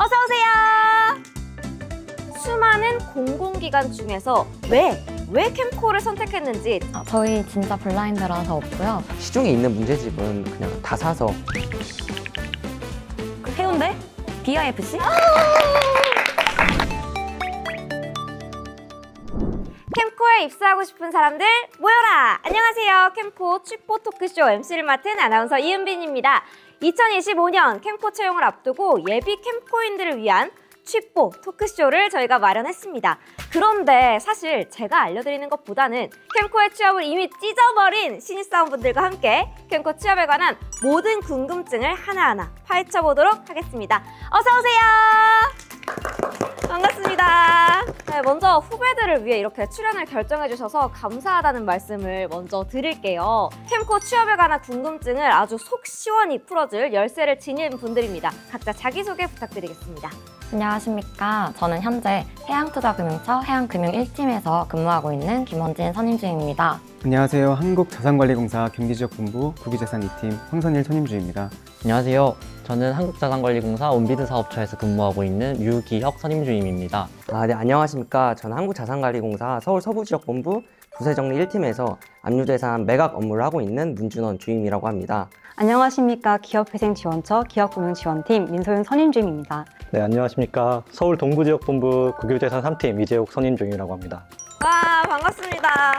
어서 오세요. 수많은 공공기관 중에서 왜 캠코를 선택했는지. 저희 진짜 블라인드라서 없고요. 시중에 있는 문제집은 그냥 다 사서. 해운대? BIFC? 캠코에 입사하고 싶은 사람들 모여라! 안녕하세요. 캠코 취뽀 토크쇼 MC를 맡은 아나운서 이은빈입니다. 2025년 캠코 채용을 앞두고 예비 캠코인들을 위한 취뽀 토크쇼를 저희가 마련했습니다. 그런데 사실 제가 알려드리는 것보다는 캠코의 취업을 이미 찢어버린 신입사원분들과 함께 캠코 취업에 관한 모든 궁금증을 하나하나 파헤쳐보도록 하겠습니다. 어서 오세요. 반갑습니다. 네, 먼저 후배들을 위해 이렇게 출연을 결정해주셔서 감사하다는 말씀을 먼저 드릴게요. 캠코 취업에 관한 궁금증을 아주 속 시원히 풀어줄 열쇠를 지닌 분들입니다. 각자 자기소개 부탁드리겠습니다. 안녕하십니까. 저는 현재 해양투자금융처 해양금융 1팀에서 근무하고 있는 김원진 선임주임입니다. 안녕하세요. 한국자산관리공사 경기지역본부 국유재산 2팀 황선일 선임주입니다. 안녕하세요. 저는 한국자산관리공사 온비드 사업처에서 근무하고 있는 유기혁 선임주임입니다. 네, 안녕하십니까. 저는 한국자산관리공사 서울 서부지역본부 부세정리 1팀에서 압류재산 매각 업무를 하고 있는 문준원 주임이라고 합니다. 안녕하십니까. 기업회생지원처 기업금융지원팀 민소윤 선임주임입니다. 네, 안녕하십니까. 서울 동부지역본부 국유재산 3팀 이재욱 선임주임이라고 합니다. 와, 반갑습니다.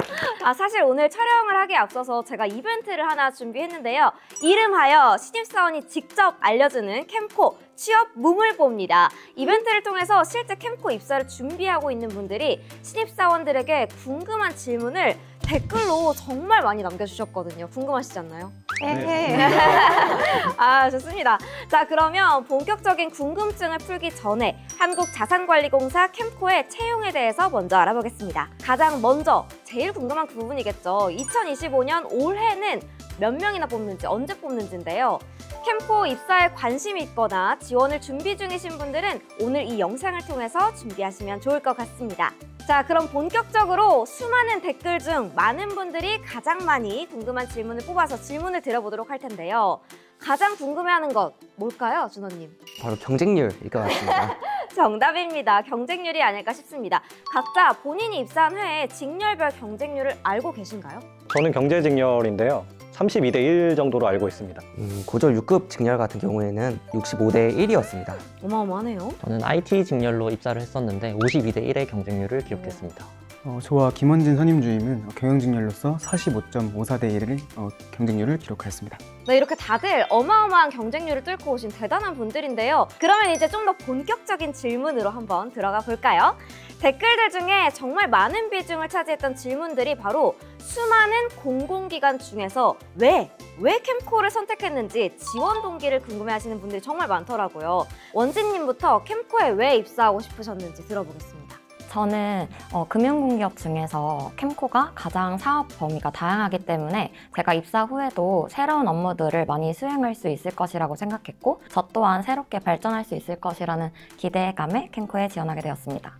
사실 오늘 촬영을 하기에 앞서서 제가 이벤트를 하나 준비했는데요. 이름하여 신입사원이 직접 알려주는 캠코 취업 무물보입니다. 이벤트를 통해서 실제 캠코 입사를 준비하고 있는 분들이 신입사원들에게 궁금한 질문을 댓글로 정말 많이 남겨주셨거든요. 궁금하시지 않나요? 네. 좋습니다. 자, 그러면 본격적인 궁금증을 풀기 전에 한국자산관리공사 캠코의 채용에 대해서 먼저 알아보겠습니다. 가장 먼저 제일 궁금한 그 부분이겠죠. 2025년 올해는 몇 명이나 뽑는지, 언제 뽑는지인데요. 캠코 입사에 관심이 있거나 지원을 준비 중이신 분들은 오늘 이 영상을 통해서 준비하시면 좋을 것 같습니다. 자, 그럼 본격적으로 수많은 댓글 중 많은 분들이 가장 많이 궁금한 질문을 뽑아서 질문을 드려보도록 할 텐데요. 가장 궁금해하는 것 뭘까요, 준호님? 바로 경쟁률일 것 같습니다. 정답입니다. 경쟁률이 아닐까 싶습니다. 각자 본인이 입사한 해에 직렬별 경쟁률을 알고 계신가요? 저는 경제직렬인데요. 32대 1 정도로 알고 있습니다. 고졸 6급 직렬 같은 경우에는 65대 1이었습니다. 어마어마하네요. 저는 IT 직렬로 입사를 했었는데 52대 1의 경쟁률을 기록했습니다. 저와 김원진 선임주임은 경영직렬로서 45.54대 1의 경쟁률을 기록하였습니다. 네, 이렇게 다들 어마어마한 경쟁률을 뚫고 오신 대단한 분들인데요. 그러면 이제 좀 더 본격적인 질문으로 한번 들어가 볼까요? 댓글들 중에 정말 많은 비중을 차지했던 질문들이 바로 수많은 공공기관 중에서 왜 캠코를 선택했는지 지원 동기를 궁금해하시는 분들이 정말 많더라고요. 원진님부터 캠코에 왜 입사하고 싶으셨는지 들어보겠습니다. 저는 금융공기업 중에서 캠코가 가장 사업 범위가 다양하기 때문에 제가 입사 후에도 새로운 업무들을 많이 수행할 수 있을 것이라고 생각했고 저 또한 새롭게 발전할 수 있을 것이라는 기대감에 캠코에 지원하게 되었습니다.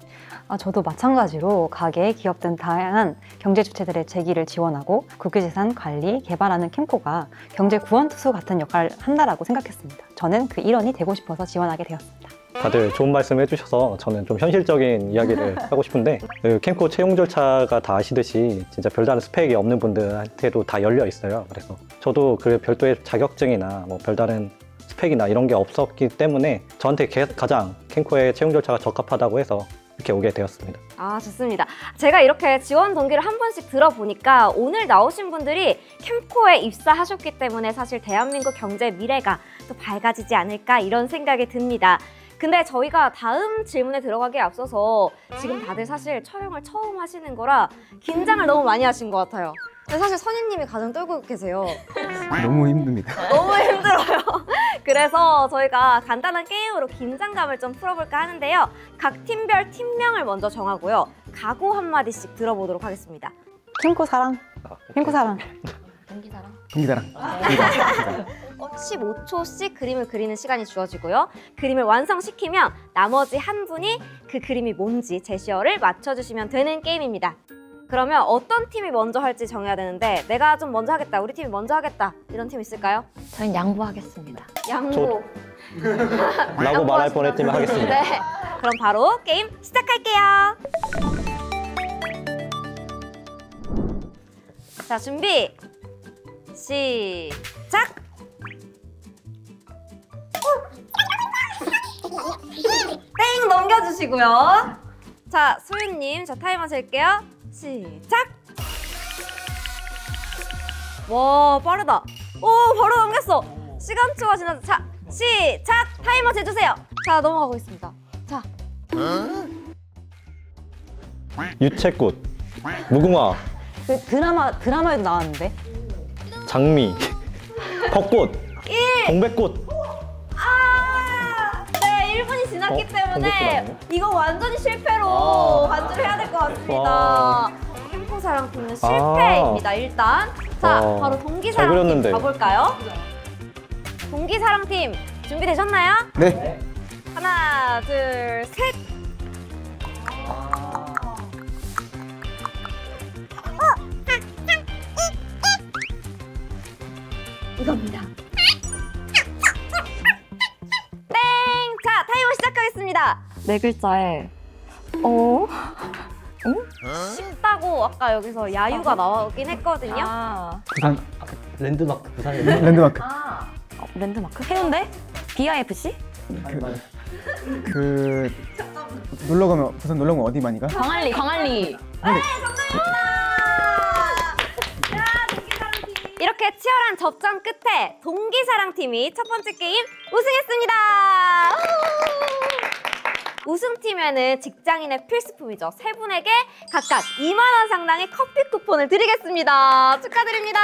저도 마찬가지로 가계, 기업 등 다양한 경제 주체들의 재기를 지원하고 국유재산 관리, 개발하는 캠코가 경제 구원투수 같은 역할을 한다라고 생각했습니다. 저는 그 일원이 되고 싶어서 지원하게 되었습니다. 다들 좋은 말씀 해주셔서 저는 좀 현실적인 이야기를 하고 싶은데 그 캠코 채용 절차가 다 아시듯이 진짜 별다른 스펙이 없는 분들한테도 다 열려 있어요. 그래서 저도 그 별도의 자격증이나 뭐 별다른 스펙이나 이런 게 없었기 때문에 저한테 가장 캠코의 채용 절차가 적합하다고 해서 이렇게 오게 되었습니다. 좋습니다. 제가 이렇게 지원 동기를 한 번씩 들어보니까 오늘 나오신 분들이 캠코에 입사하셨기 때문에 사실 대한민국 경제 미래가 또 밝아지지 않을까 이런 생각이 듭니다. 근데 저희가 다음 질문에 들어가기에 앞서서 지금 다들 사실 촬영을 처음 하시는 거라 긴장을 너무 많이 하신 것 같아요. 근데 사실 선임님이 가장 떨고 계세요. 너무 힘듭니다. 너무 힘들어요. 그래서 저희가 간단한 게임으로 긴장감을 좀 풀어볼까 하는데요. 각 팀별 팀명을 먼저 정하고요. 각오 한마디씩 들어보도록 하겠습니다. 캠코 사랑. 캠코 사랑. 경기사랑. 경기사랑. 15초씩 그림을 그리는 시간이 주어지고요. 그림을 완성시키면 나머지 한 분이 그 그림이 뭔지 제시어를 맞춰주시면 되는 게임입니다. 그러면 어떤 팀이 먼저 할지 정해야 되는데 내가 좀 먼저 하겠다, 우리 팀이 먼저 하겠다 이런 팀 있을까요? 저희는 양보하겠습니다. 양보. 라고 말할 뻔했지만 하겠습니다. 네. 그럼 바로 게임 시작할게요. 자, 준비. 시작. 땡 넘겨주시고요. 자, 소윤님, 저 타이머 셀게요. 시작. 와, 빠르다. 오, 바로 넘겼어. 시간초가 지나서 자, 시작. 타이머 재주세요. 자, 넘어가고 있습니다. 자, 유채꽃, 무궁화, 그 드라마에도 나왔는데. 장미, 벚꽃, 동백꽃. 아, 네, 1분이 지났기 때문에 이거 완전히 실패로 반주를 해야 될 것 같습니다. 캠코사랑팀은 실패입니다. 일단 자, 바로 동기사랑팀 그렸는데. 가볼까요? 동기사랑팀 준비되셨나요? 네. 하나, 둘, 셋. 이겁니다. 땡! 자, 타이머 시작하겠습니다. 네 글자에 쉽다고 아까 여기서 야유가 나오긴 했거든요. 부산 랜드마크 부산 랜드마크. 랜드마크? 해운대? BIFC? 그 놀러 가면 부산 놀러 가면 어디 많이 가? 광안리. 이렇게 치열한 접전 끝에 동기사랑팀이 첫 번째 게임 우승했습니다. 우승팀에는 직장인의 필수품이죠. 세 분에게 각각 2만 원 상당의 커피 쿠폰을 드리겠습니다. 축하드립니다.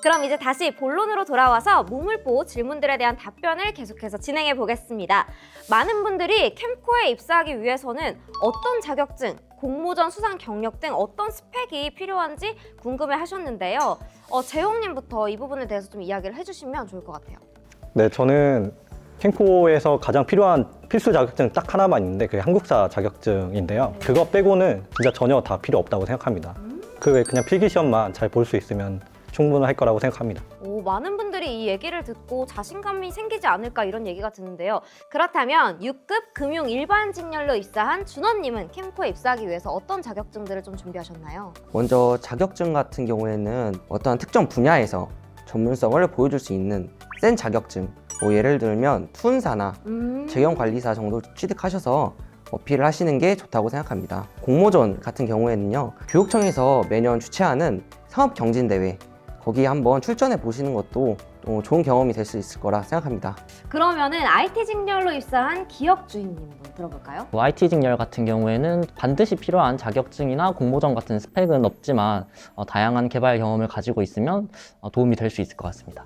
그럼 이제 다시 본론으로 돌아와서 무물보 질문들에 대한 답변을 계속해서 진행해 보겠습니다. 많은 분들이 캠코에 입사하기 위해서는 어떤 자격증, 공모전 수상 경력 등 어떤 스펙이 필요한지 궁금해 하셨는데요. 재홍님부터 이 부분에 대해서 좀 이야기를 해주시면 좋을 것 같아요. 네, 저는 캠코에서 가장 필요한 필수 자격증 딱 하나만 있는데 그게 한국사 자격증인데요. 그거 빼고는 진짜 전혀 다 필요 없다고 생각합니다. 그게 그냥 필기시험만 잘 볼 수 있으면 충분할 거라고 생각합니다. 많은 분들이 이 얘기를 듣고 자신감이 생기지 않을까 이런 얘기가 드는데요. 그렇다면 6급 금융 일반 직렬로 입사한 준원님은 캠코에 입사하기 위해서 어떤 자격증들을 좀 준비하셨나요? 먼저 자격증 같은 경우에는 어떠한 특정 분야에서 전문성을 보여줄 수 있는 센 자격증, 뭐 예를 들면 투운사나 재경관리사 정도 취득하셔서 어필을 하시는 게 좋다고 생각합니다. 공모전 같은 경우에는요, 교육청에서 매년 주최하는 상업경진대회, 거기에 한번 출전해 보시는 것도 좋은 경험이 될 수 있을 거라 생각합니다. 그러면은 IT 직렬로 입사한 기혁주임님 한번 들어볼까요? IT 직렬 같은 경우에는 반드시 필요한 자격증이나 공모전 같은 스펙은 없지만 다양한 개발 경험을 가지고 있으면 도움이 될 수 있을 것 같습니다.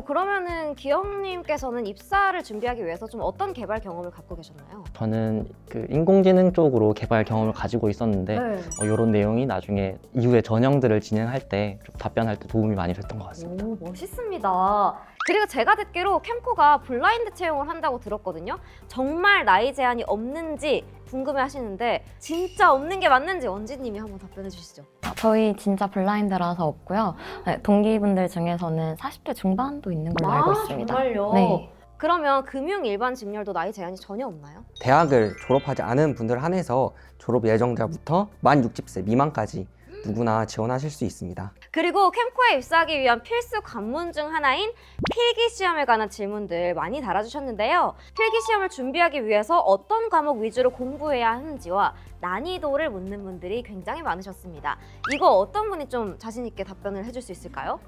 그러면은 기혁님께서는 입사를 준비하기 위해서 좀 어떤 개발 경험을 갖고 계셨나요? 저는 그 인공지능 쪽으로 개발 경험을 가지고 있었는데 이런 내용이 나중에 이후에 전형들을 진행할 때 좀 답변할 때 도움이 많이 됐던 것 같습니다. 멋있습니다. 그리고 제가 듣기로 캠코가 블라인드 채용을 한다고 들었거든요. 정말 나이 제한이 없는지 궁금해 하시는데 진짜 없는 게 맞는지 원지님이 한번 답변해 주시죠. 저희 진짜 블라인드라서 없고요. 네, 동기분들 중에서는 40대 중반도 있는 걸로 알고 있습니다. 정말요? 네. 그러면 금융 일반 직렬도 나이 제한이 전혀 없나요? 대학을 졸업하지 않은 분들 한해서 졸업 예정자부터 만 60세 미만까지 누구나 지원하실 수 있습니다. 그리고 캠코에 입사하기 위한 필수 관문 중 하나인 필기시험에 관한 질문들 많이 달아주셨는데요. 필기시험을 준비하기 위해서 어떤 과목 위주로 공부해야 하는지와 난이도를 묻는 분들이 굉장히 많으셨습니다. 이거 어떤 분이 좀 자신 있게 답변을 해줄 수 있을까요?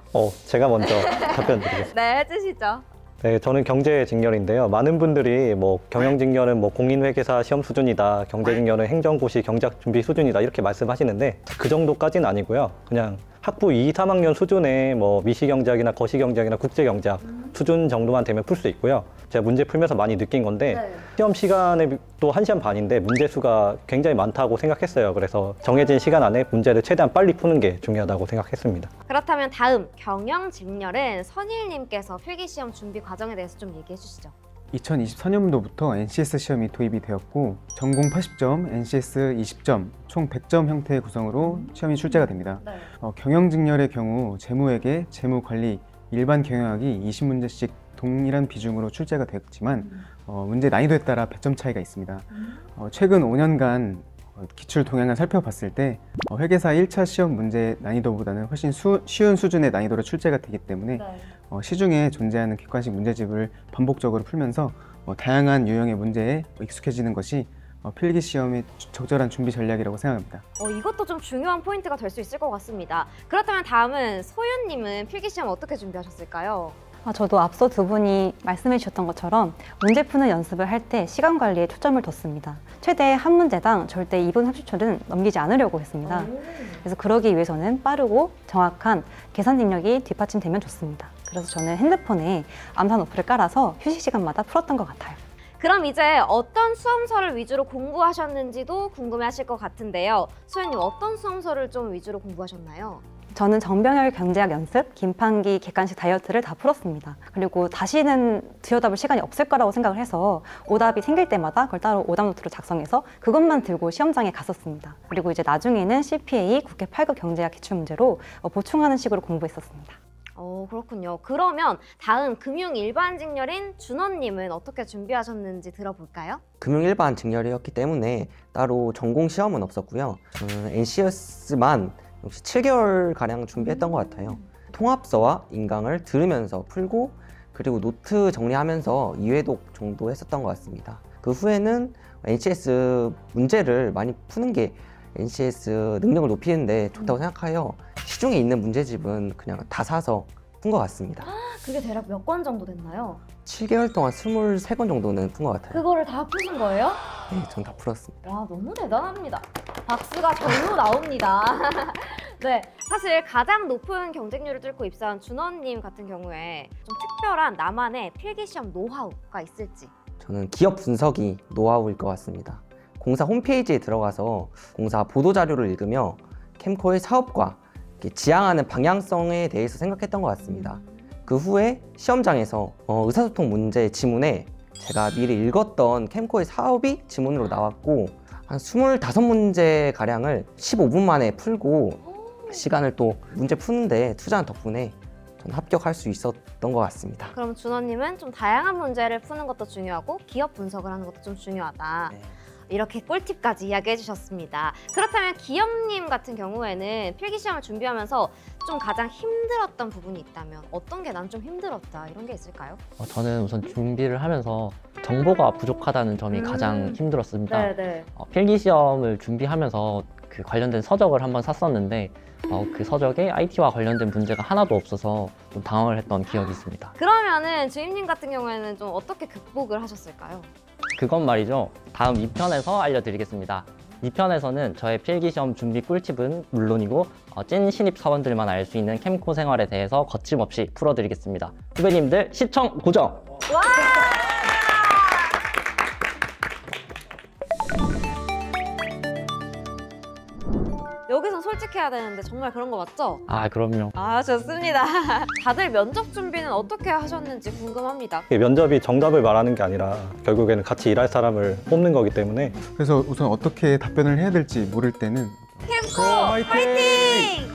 제가 먼저 답변 드리겠습니다. 네, 해주시죠. 네, 저는 경제직렬인데요. 많은 분들이 경영직렬은 공인회계사 시험 수준이다, 경제직렬은 행정고시 경작 준비 수준이다 이렇게 말씀하시는데 그 정도까지는 아니고요. 그냥 학부 2, 3학년 수준의 미시경제학이나 거시경제학이나 국제경제학 수준 정도만 되면 풀 수 있고요. 제가 문제 풀면서 많이 느낀 건데 시험 시간에 또 1시간 반인데 문제 수가 굉장히 많다고 생각했어요. 그래서 정해진 시간 안에 문제를 최대한 빨리 푸는 게 중요하다고 생각했습니다. 그렇다면 다음 경영직렬은 선일님께서 필기시험 준비 과정에 대해서 좀 얘기해 주시죠. 2024년도부터 NCS 시험이 도입이 되었고 전공 80점, NCS 20점, 총 100점 형태의 구성으로 시험이 출제가 됩니다. 경영직렬의 경우 재무회계, 재무관리, 일반 경영학이 20문제씩 동일한 비중으로 출제가 됐지만 문제 난이도에 따라 100점 차이가 있습니다. 최근 5년간 기출 동향을 살펴봤을 때 회계사 1차 시험 문제 난이도보다는 훨씬 쉬운 수준의 난이도로 출제가 되기 때문에 시중에 존재하는 객관식 문제집을 반복적으로 풀면서 다양한 유형의 문제에 익숙해지는 것이 필기 시험의 적절한 준비 전략이라고 생각합니다. 이것도 좀 중요한 포인트가 될 수 있을 것 같습니다. 그렇다면 다음은 소윤님은 필기시험 어떻게 준비하셨을까요? 저도 앞서 두 분이 말씀해 주셨던 것처럼 문제 푸는 연습을 할 때 시간 관리에 초점을 뒀습니다. 최대 한 문제당 절대 2분 30초는 넘기지 않으려고 했습니다. 그래서 그러기 위해서는 빠르고 정확한 계산 능력이 뒷받침되면 좋습니다. 그래서 저는 핸드폰에 암산 어플을 깔아서 휴식 시간마다 풀었던 것 같아요. 그럼 이제 어떤 수험서를 위주로 공부하셨는지도 궁금해하실 것 같은데요. 소윤님 어떤 수험서를 좀 위주로 공부하셨나요? 저는 정병열 경제학 연습, 김판기 객관식 다이어트를 다 풀었습니다. 그리고 다시는 들여다볼 시간이 없을 거라고 생각을 해서 오답이 생길 때마다 그걸 따로 오답 노트로 작성해서 그것만 들고 시험장에 갔었습니다. 그리고 이제 나중에는 CPA, 국회 8급 경제학 기출문제로 보충하는 식으로 공부했었습니다. 그렇군요. 그러면 다음 금융 일반 직렬인 준원님은 어떻게 준비하셨는지 들어볼까요? 금융 일반 직렬이었기 때문에 따로 전공 시험은 없었고요. NCS만 역시 7개월가량 준비했던 것 같아요. 통합서와 인강을 들으면서 풀고 그리고 노트 정리하면서 2회독 정도 했었던 것 같습니다. 그 후에는 NCS 문제를 많이 푸는 게 NCS 능력을 높이는데 좋다고 생각하여 시중에 있는 문제집은 그냥 다 사서 푼 것 같습니다. 그게 대략 몇 권 정도 됐나요? 7개월 동안 23권 정도는 푼 것 같아요. 그거를 다 푸신 거예요? 네, 전 다 풀었습니다. 와, 너무 대단합니다. 박수가 절로 나옵니다. 네, 사실 가장 높은 경쟁률을 뚫고 입사한 준원님 같은 경우에 좀 특별한 나만의 필기시험 노하우가 있을지. 저는 기업 분석이 노하우일 것 같습니다. 공사 홈페이지에 들어가서 공사 보도자료를 읽으며 캠코의 사업과 지향하는 방향성에 대해서 생각했던 것 같습니다. 그 후에 시험장에서 의사소통 문제 지문에 제가 미리 읽었던 캠코의 사업이 지문으로 나왔고 한 25문제가량을 15분 만에 풀고 시간을 또 문제 푸는데 투자한 덕분에 전 합격할 수 있었던 것 같습니다. 그럼 준원님은 좀 다양한 문제를 푸는 것도 중요하고 기업 분석을 하는 것도 좀 중요하다. 네. 이렇게 꿀팁까지 이야기해 주셨습니다. 그렇다면 기영님 같은 경우에는 필기시험을 준비하면서 좀 가장 힘들었던 부분이 있다면 어떤 게 난 좀 힘들었다 이런 게 있을까요? 저는 우선 준비를 하면서 정보가 부족하다는 점이 가장 힘들었습니다. 네네. 필기시험을 준비하면서 그 관련된 서적을 한번 샀었는데 그 서적에 IT와 관련된 문제가 하나도 없어서 좀 당황을 했던 기억이 있습니다. 그러면은 주임님 같은 경우에는 좀 어떻게 극복을 하셨을까요? 그건 말이죠. 다음 2편에서 알려드리겠습니다. 2편에서는 저의 필기시험 준비 꿀팁은 물론이고 찐 신입 사원들만 알 수 있는 캠코 생활에 대해서 거침없이 풀어드리겠습니다. 후배님들 시청 고정! 와! 여기선 솔직해야 되는데 정말 그런 거 맞죠? 아, 그럼요. 아, 좋습니다. 다들 면접 준비는 어떻게 하셨는지 궁금합니다. 면접이 정답을 말하는 게 아니라 결국에는 같이 일할 사람을 뽑는 거기 때문에 그래서 우선 어떻게 답변을 해야 될지 모를 때는 캠코 화이팅!